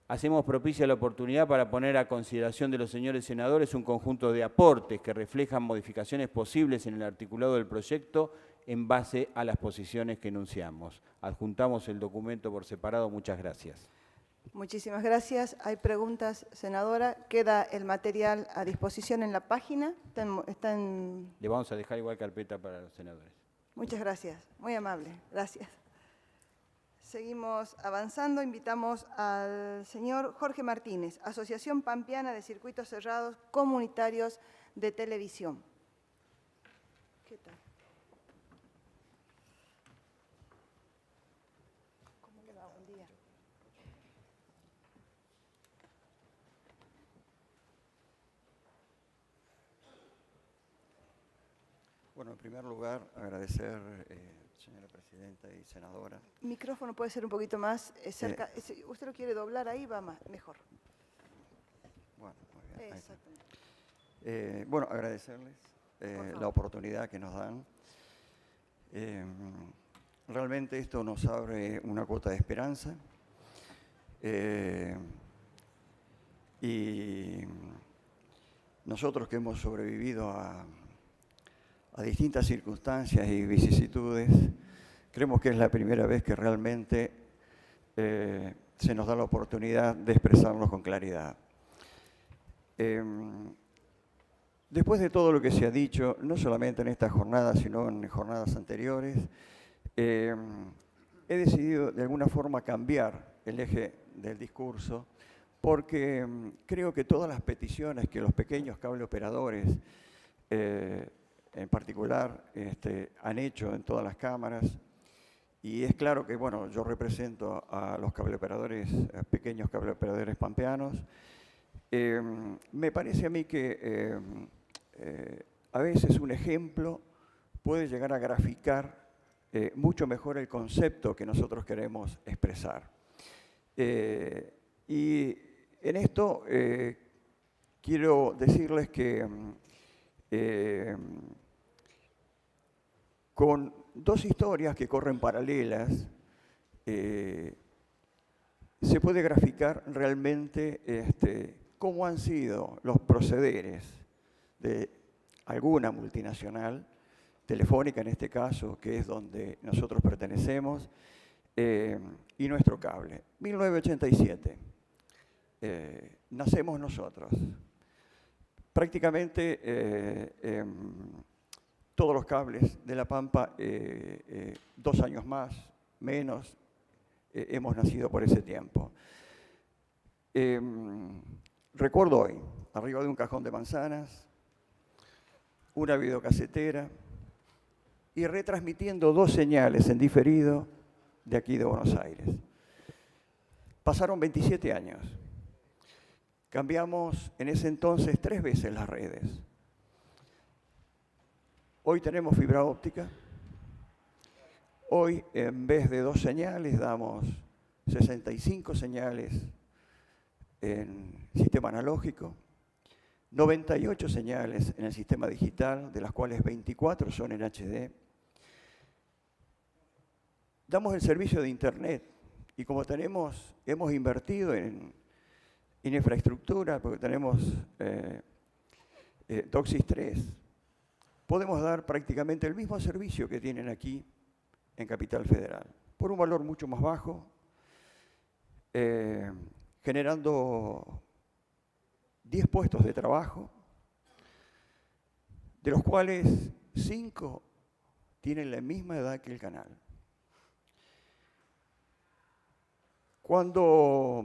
Hacemos propicia la oportunidad para poner a consideración de los señores senadores un conjunto de aportes que reflejan modificaciones posibles en el articulado del proyecto en base a las posiciones que enunciamos. Adjuntamos el documento por separado. Muchas gracias. Muchísimas gracias. ¿Hay preguntas, senadora? Queda el material a disposición en la página. Le vamos a dejar igual carpeta para los senadores. Muchas gracias. Muy amable. Gracias. Seguimos avanzando. Invitamos al señor Jorge Martínez, Asociación Pampeana de Circuitos Cerrados Comunitarios de Televisión. ¿Qué tal? Bueno, en primer lugar, agradecer, señora presidenta y senadora. El micrófono puede ser un poquito más cerca. Si usted lo quiere doblar ahí, va más, mejor. Bueno, muy bien. Ahí está. Exactamente. Bueno, agradecerles la oportunidad que nos dan. Realmente esto nos abre una cuota de esperanza. Y nosotros que hemos sobrevivido a distintas circunstancias y vicisitudes, creemos que es la primera vez que realmente se nos da la oportunidad de expresarnos con claridad. Después de todo lo que se ha dicho, no solamente en esta jornada, sino en jornadas anteriores, he decidido de alguna forma cambiar el eje del discurso, porque creo que todas las peticiones que los pequeños cable operadores, en particular, han hecho en todas las cámaras, y es claro que, bueno, yo represento a los cableoperadores, pequeños cableoperadores pampeanos. Me parece a mí que a veces un ejemplo puede llegar a graficar mucho mejor el concepto que nosotros queremos expresar. Y en esto quiero decirles que con dos historias que corren paralelas, se puede graficar realmente cómo han sido los procederes de alguna multinacional, Telefónica en este caso, que es donde nosotros pertenecemos, y nuestro cable. 1987, nacemos nosotros. Prácticamente todos los cables de La Pampa, 2 años más, menos, hemos nacido por ese tiempo. Recuerdo hoy, arriba de un cajón de manzanas, una videocasetera y retransmitiendo 2 señales en diferido de aquí de Buenos Aires. Pasaron 27 años. Cambiamos en ese entonces 3 veces las redes. Hoy tenemos fibra óptica. Hoy, en vez de 2 señales, damos 65 señales en sistema analógico, 98 señales en el sistema digital, de las cuales 24 son en HD. Damos el servicio de Internet y como hemos invertido en infraestructura, porque tenemos DOCSIS 3, podemos dar prácticamente el mismo servicio que tienen aquí en Capital Federal, por un valor mucho más bajo, generando 10 puestos de trabajo, de los cuales 5 tienen la misma edad que el canal. Cuando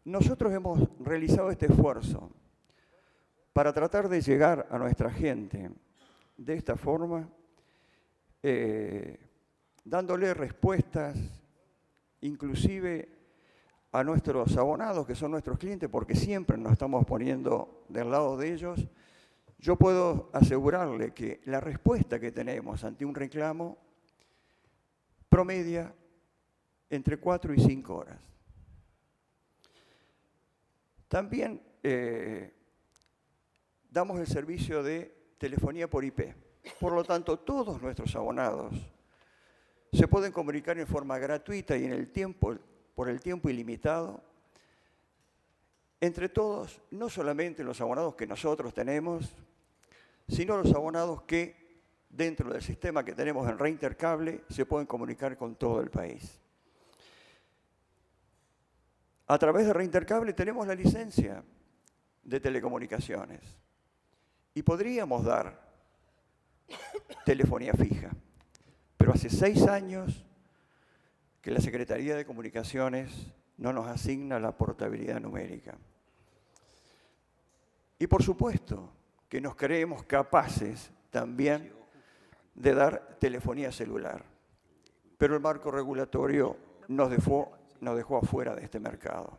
nosotros hemos realizado este esfuerzo para tratar de llegar a nuestra gente de esta forma, dándole respuestas inclusive a nuestros abonados, que son nuestros clientes, porque siempre nos estamos poniendo del lado de ellos, yo puedo asegurarle que la respuesta que tenemos ante un reclamo promedia entre 4 y 5 horas. También damos el servicio de telefonía por IP. Por lo tanto, todos nuestros abonados se pueden comunicar en forma gratuita y en el tiempo, por el tiempo ilimitado, entre todos, no solamente los abonados que nosotros tenemos, sino los abonados que dentro del sistema que tenemos en Reintercable se pueden comunicar con todo el país. A través de Reintercable tenemos la licencia de telecomunicaciones y podríamos dar telefonía fija, pero hace 6 años que la Secretaría de Comunicaciones no nos asigna la portabilidad numérica. Y por supuesto que nos creemos capaces también de dar telefonía celular, pero el marco regulatorio nos dejó afuera de este mercado.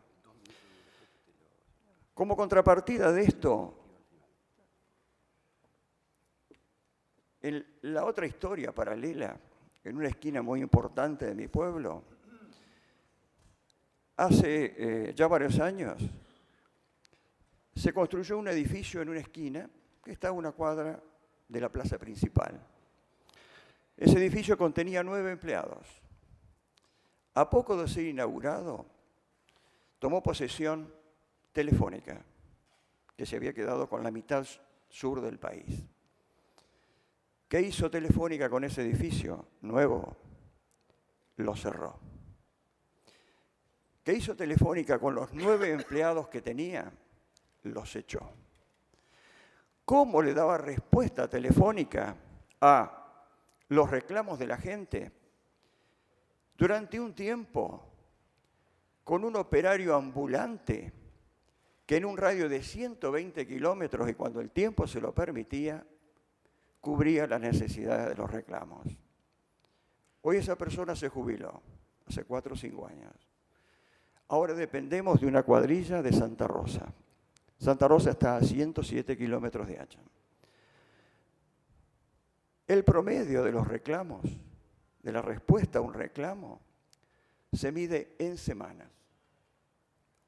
Como contrapartida de esto, En la otra historia paralela, en una esquina muy importante de mi pueblo, hace ya varios años, se construyó un edificio en una esquina que está a una cuadra de la plaza principal. Ese edificio contenía 9 empleados. A poco de ser inaugurado, tomó posesión Telefónica, que se había quedado con la mitad sur del país. ¿Qué hizo Telefónica con ese edificio nuevo? Lo cerró. ¿Qué hizo Telefónica con los 9 empleados que tenía? Los echó. ¿Cómo le daba respuesta Telefónica a los reclamos de la gente? Durante un tiempo, con un operario ambulante que en un radio de 120 kilómetros y cuando el tiempo se lo permitía, cubría las necesidades de los reclamos. Hoy esa persona se jubiló, hace 4 o 5 años. Ahora dependemos de una cuadrilla de Santa Rosa. Santa Rosa está a 107 kilómetros de Hacha. El promedio de los reclamos, de la respuesta a un reclamo, se mide en semanas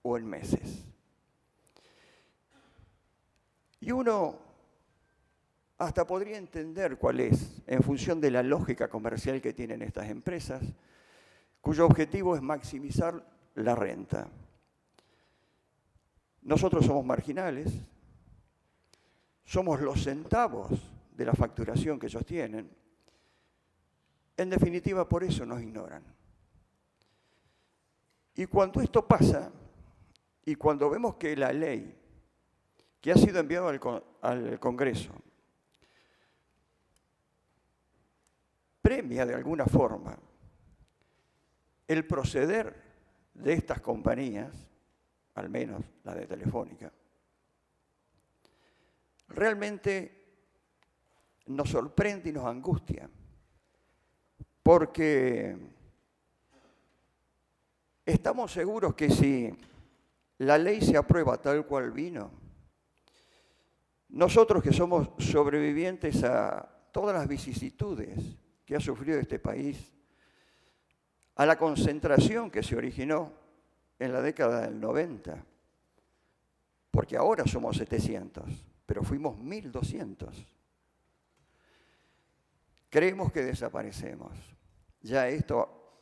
o en meses. Y uno hasta podría entender cuál es, en función de la lógica comercial que tienen estas empresas, cuyo objetivo es maximizar la renta. Nosotros somos marginales, somos los centavos de la facturación que ellos tienen. En definitiva, por eso nos ignoran. Y cuando esto pasa, y cuando vemos que la ley que ha sido enviada al Congreso premia de alguna forma el proceder de estas compañías, al menos la de Telefónica, realmente nos sorprende y nos angustia, porque estamos seguros que si la ley se aprueba tal cual vino, nosotros que somos sobrevivientes a todas las vicisitudes que ha sufrido este país, a la concentración que se originó en la década del 90, porque ahora somos 700, pero fuimos 1.200. Creemos que desaparecemos. Ya esto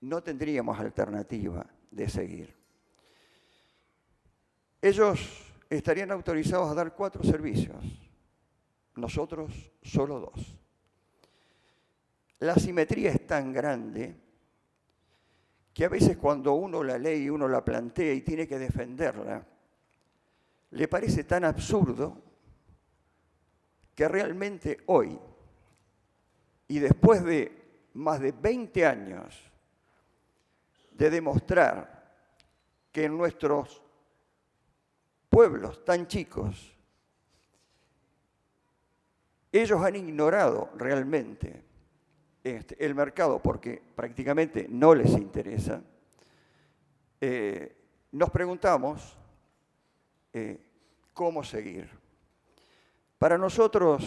no tendríamos alternativa de seguir. Ellos estarían autorizados a dar 4 servicios, nosotros solo 2. La asimetría es tan grande que a veces cuando uno la lee y uno la plantea y tiene que defenderla, le parece tan absurdo que realmente hoy, y después de más de 20 años de demostrar que en nuestros pueblos tan chicos, ellos han ignorado realmente el mercado porque prácticamente no les interesa, nos preguntamos cómo seguir. Para nosotros,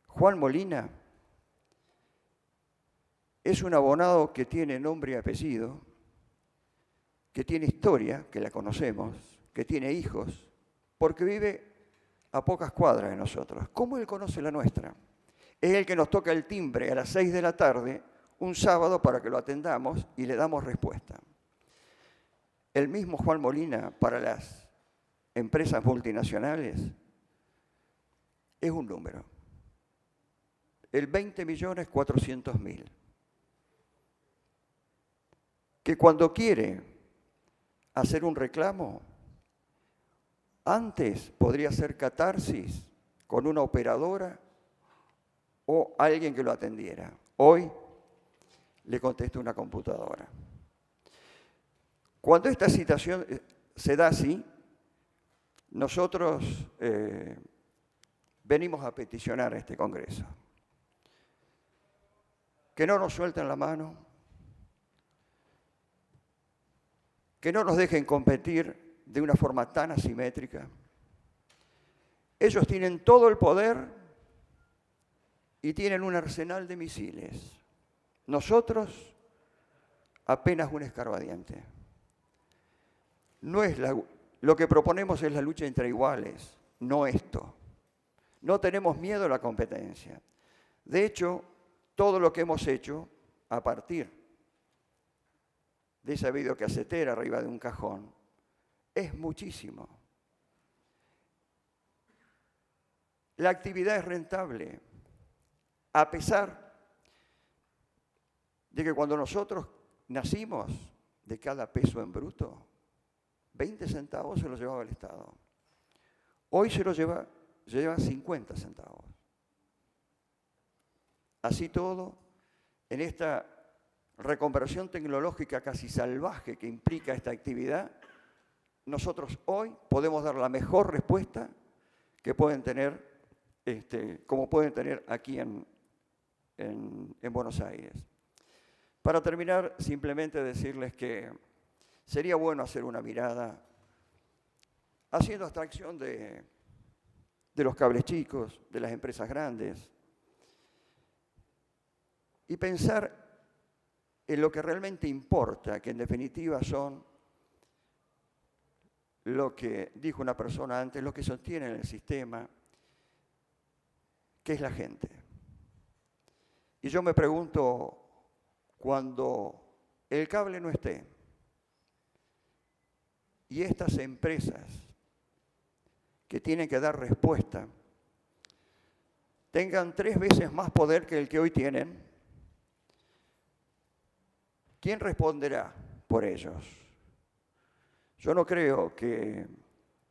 Juan Molina es un abonado que tiene nombre y apellido, que tiene historia, que la conocemos, que tiene hijos, porque vive a pocas cuadras de nosotros. ¿Cómo él conoce la nuestra? Es el que nos toca el timbre a las 6 de la tarde, un sábado, para que lo atendamos y le damos respuesta. El mismo Juan Molina, para las empresas multinacionales, es un número. El 20.400.000. Que cuando quiere hacer un reclamo, antes podría hacer catarsis con una operadora o alguien que lo atendiera. Hoy le contesta una computadora. Cuando esta situación se da así, nosotros venimos a peticionar a este Congreso que no nos suelten la mano, que no nos dejen competir de una forma tan asimétrica. Ellos tienen todo el poder y tienen un arsenal de misiles. Nosotros, apenas un escarbadiente. Lo que proponemos es la lucha entre iguales, no esto. No tenemos miedo a la competencia. De hecho, todo lo que hemos hecho a partir de esa videocasetera arriba de un cajón es muchísimo. La actividad es rentable, a pesar de que cuando nosotros nacimos, de cada peso en bruto, 20 centavos se los llevaba el Estado. Hoy se lleva 50 centavos. Así todo, en esta reconversión tecnológica casi salvaje que implica esta actividad, nosotros hoy podemos dar la mejor respuesta que pueden tener, como pueden tener aquí en Buenos Aires. Para terminar, simplemente decirles que sería bueno hacer una mirada haciendo abstracción de los cables chicos, de las empresas grandes, y pensar en lo que realmente importa, que en definitiva son lo que dijo una persona antes, lo que sostiene el sistema, que es la gente. Y yo me pregunto, cuando el cable no esté y estas empresas que tienen que dar respuesta tengan 3 veces más poder que el que hoy tienen, ¿quién responderá por ellos? Yo no creo que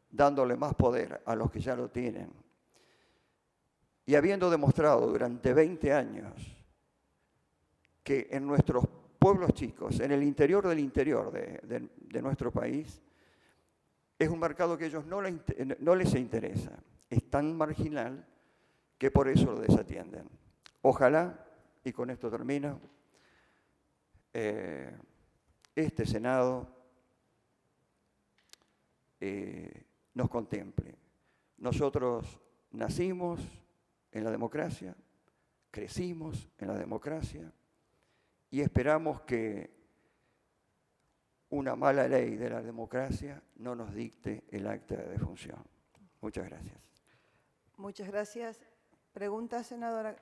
dándole más poder a los que ya lo tienen y habiendo demostrado durante 20 años que en nuestros pueblos chicos, en el interior del interior de nuestro país, es un mercado que a ellos no les interesa. Es tan marginal que por eso lo desatienden. Ojalá, y con esto termino, este Senado nos contemple. Nosotros nacimos en la democracia, crecimos en la democracia y esperamos que una mala ley de la democracia no nos dicte el acta de defunción. Muchas gracias. Muchas gracias. Pregunta, senadora.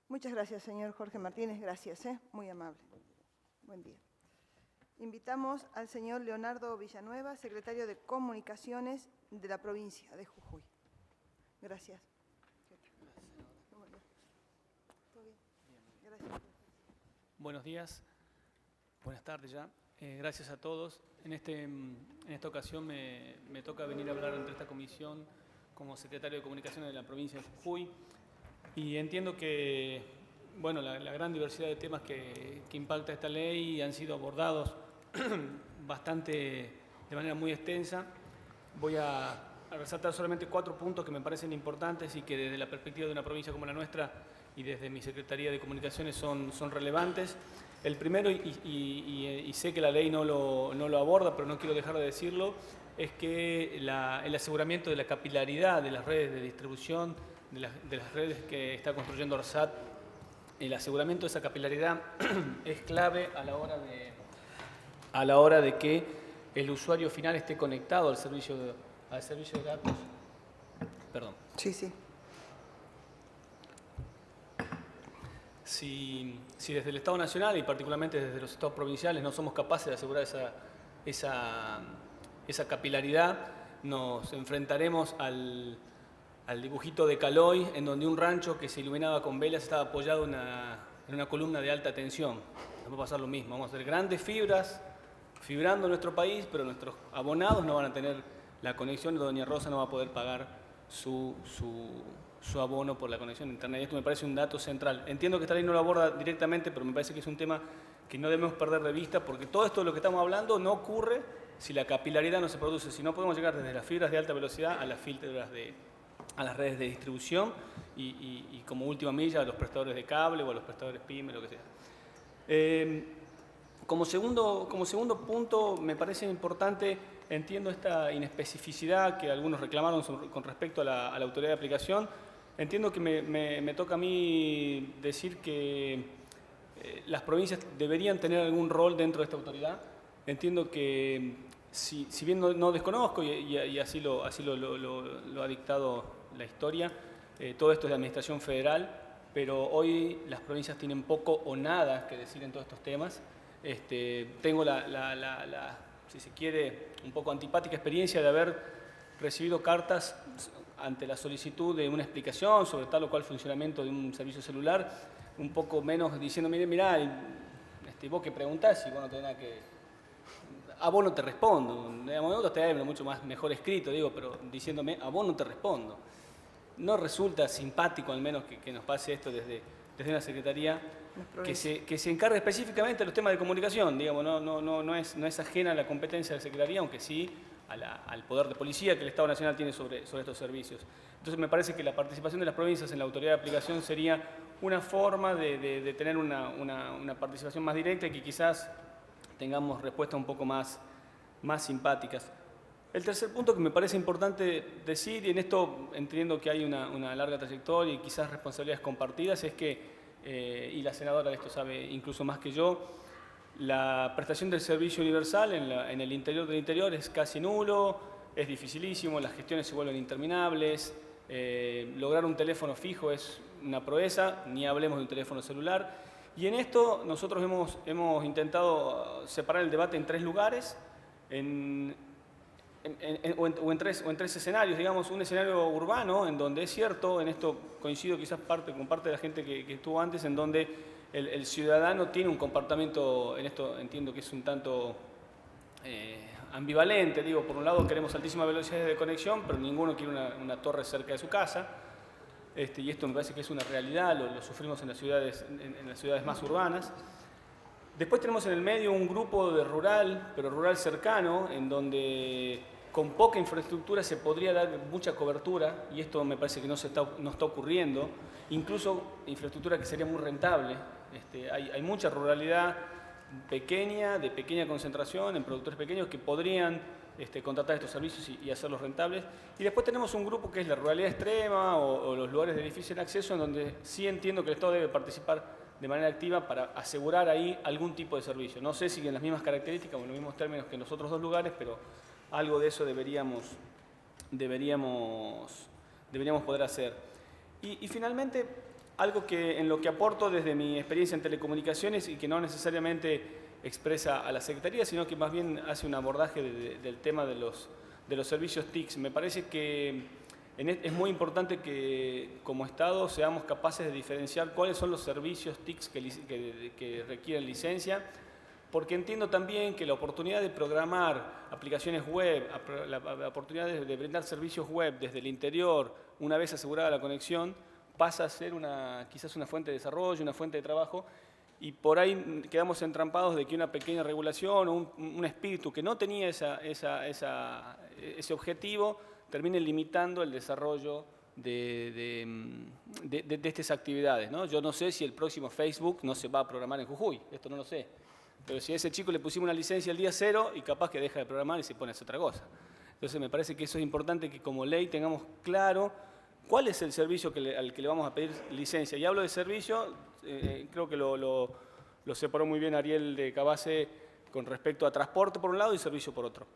Muchas gracias, señor Jorge Martínez. Gracias, muy amable. Buen día. Invitamos al señor Leonardo Villanueva, secretario de Comunicaciones de la provincia de Jujuy. Gracias. Gracias. Buenos días, buenas tardes ya. Gracias a todos. En esta ocasión me toca venir a hablar ante esta comisión como secretario de Comunicaciones de la provincia de Jujuy. Y entiendo que bueno, la gran diversidad de temas que impacta esta ley han sido abordados de manera muy extensa. Voy a resaltar solamente 4 puntos que me parecen importantes y que desde la perspectiva de una provincia como la nuestra y desde mi Secretaría de Comunicaciones son relevantes. El primero, y sé que la ley no lo aborda, pero no quiero dejar de decirlo, es que el aseguramiento de la capilaridad de las redes de distribución, de las redes que está construyendo ARSAT, el aseguramiento de esa capilaridad es clave a la hora de que el usuario final esté conectado al servicio de datos. Perdón. Sí, sí. Si desde el Estado Nacional y particularmente desde los Estados provinciales no somos capaces de asegurar esa capilaridad, nos enfrentaremos al dibujito de Caloi, en donde un rancho que se iluminaba con velas estaba apoyado en una columna de alta tensión. Nos va a pasar lo mismo. Vamos a hacer grandes fibras, fibrando nuestro país, pero nuestros abonados no van a tener la conexión y doña Rosa no va a poder pagar su abono por la conexión a Internet. Y esto me parece un dato central. Entiendo que esta ley no lo aborda directamente, pero me parece que es un tema que no debemos perder de vista, porque todo esto de lo que estamos hablando no ocurre si la capilaridad no se produce, si no podemos llegar desde las fibras de alta velocidad a las redes de distribución y como última milla a los prestadores de cable o a los prestadores PYME, lo que sea. Como segundo punto, me parece importante, entiendo esta inespecificidad que algunos reclamaron con respecto a la autoridad de aplicación. Entiendo que me toca a mí decir que las provincias deberían tener algún rol dentro de esta autoridad. Entiendo que, si bien no desconozco, y así lo ha dictado la historia, todo esto es de administración federal, pero hoy las provincias tienen poco o nada que decir en todos estos temas. Tengo si se quiere, un poco antipática experiencia de haber recibido cartas ante la solicitud de una explicación sobre tal o cual funcionamiento de un servicio celular, un poco menos diciendo, mirá, vos que preguntás y vos no tenés nada que... A vos no te respondo. Digamos, te hablo mucho mejor escrito, digo, pero diciéndome, a vos no te respondo. No resulta simpático, al menos, que nos pase esto desde una secretaría que se encargue específicamente de los temas de comunicación. Digamos, no es ajena a la competencia de la secretaría, aunque sí al poder de policía que el Estado Nacional tiene sobre estos servicios. Entonces me parece que la participación de las provincias en la autoridad de aplicación sería una forma de tener una participación más directa y que quizás tengamos respuestas un poco más simpáticas. El tercer punto que me parece importante decir, y en esto entiendo que hay una larga trayectoria y quizás responsabilidades compartidas, es que, y la senadora de esto sabe incluso más que yo, la prestación del servicio universal en el interior del interior es casi nulo, es dificilísimo, las gestiones se vuelven interminables, lograr un teléfono fijo es una proeza, ni hablemos de un teléfono celular. Y en esto nosotros hemos intentado separar el debate en tres lugares, o en tres escenarios. Digamos, un escenario urbano, en donde es cierto, en esto coincido quizás con parte de la gente que estuvo antes, en donde el ciudadano tiene un comportamiento, en esto entiendo que es un tanto ambivalente. Digo, por un lado queremos altísimas velocidades de conexión, pero ninguno quiere una torre cerca de su casa. Y esto me parece que es una realidad, lo sufrimos en las ciudades más urbanas. Después tenemos en el medio un grupo de rural, pero rural cercano, en donde con poca infraestructura se podría dar mucha cobertura, y esto me parece que no está ocurriendo, incluso infraestructura que sería muy rentable. Hay mucha ruralidad pequeña, de pequeña concentración, en productores pequeños que podrían contratar estos servicios y hacerlos rentables. Y después tenemos un grupo que es la ruralidad extrema o los lugares de difícil acceso, en donde sí entiendo que el Estado debe participar de manera activa para asegurar ahí algún tipo de servicio. No sé si en las mismas características o en los mismos términos que en los otros dos lugares, pero algo de eso deberíamos poder hacer. Y finalmente, algo en lo que aporto desde mi experiencia en telecomunicaciones y que no necesariamente expresa a la Secretaría, sino que más bien hace un abordaje del tema de los servicios TICs. Me parece que es muy importante que como Estado seamos capaces de diferenciar cuáles son los servicios TICs que requieren licencia, porque entiendo también que la oportunidad de programar aplicaciones web, la oportunidad de brindar servicios web desde el interior, una vez asegurada la conexión, pasa a ser quizás una fuente de desarrollo, una fuente de trabajo, y por ahí quedamos entrampados de que una pequeña regulación o un espíritu que no tenía ese objetivo termine limitando el desarrollo de estas actividades, ¿no? Yo no sé si el próximo Facebook no se va a programar en Jujuy, esto no lo sé. Pero si a ese chico le pusimos una licencia el día 0 y capaz que deja de programar y se pone a hacer otra cosa. Entonces me parece que eso es importante, que como ley tengamos claro cuál es el servicio al que le vamos a pedir licencia. Y hablo de servicio, creo que lo separó muy bien Ariel de Cabase con respecto a transporte por un lado y servicio por otro.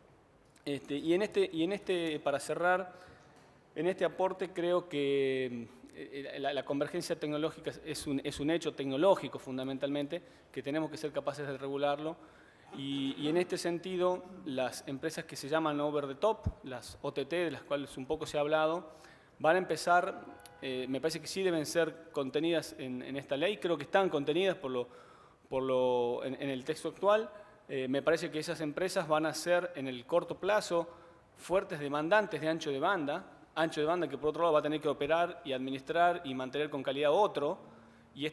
Para cerrar, en este aporte creo que la convergencia tecnológica es un hecho tecnológico fundamentalmente, que tenemos que ser capaces de regularlo. Y en este sentido, las empresas que se llaman over the top, las OTT, de las cuales un poco se ha hablado, van a empezar, me parece que sí deben ser contenidas en esta ley, creo que están contenidas en el texto actual. Me parece que esas empresas van a ser en el corto plazo fuertes demandantes de ancho de banda que por otro lado va a tener que operar y administrar y mantener con calidad otro, y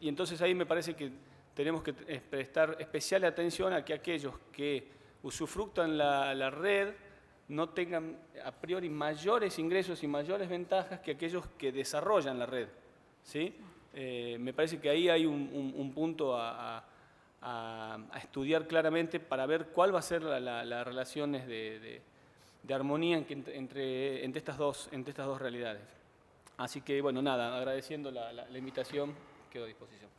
entonces ahí me parece que tenemos que prestar especial atención a que aquellos que usufructan la red no tengan a priori mayores ingresos y mayores ventajas que aquellos que desarrollan la red, ¿sí? Me parece que ahí hay un punto a estudiar claramente para ver cuál va a ser las relaciones de armonía entre estas dos realidades. Así que, bueno, nada, agradeciendo la invitación, quedo a disposición.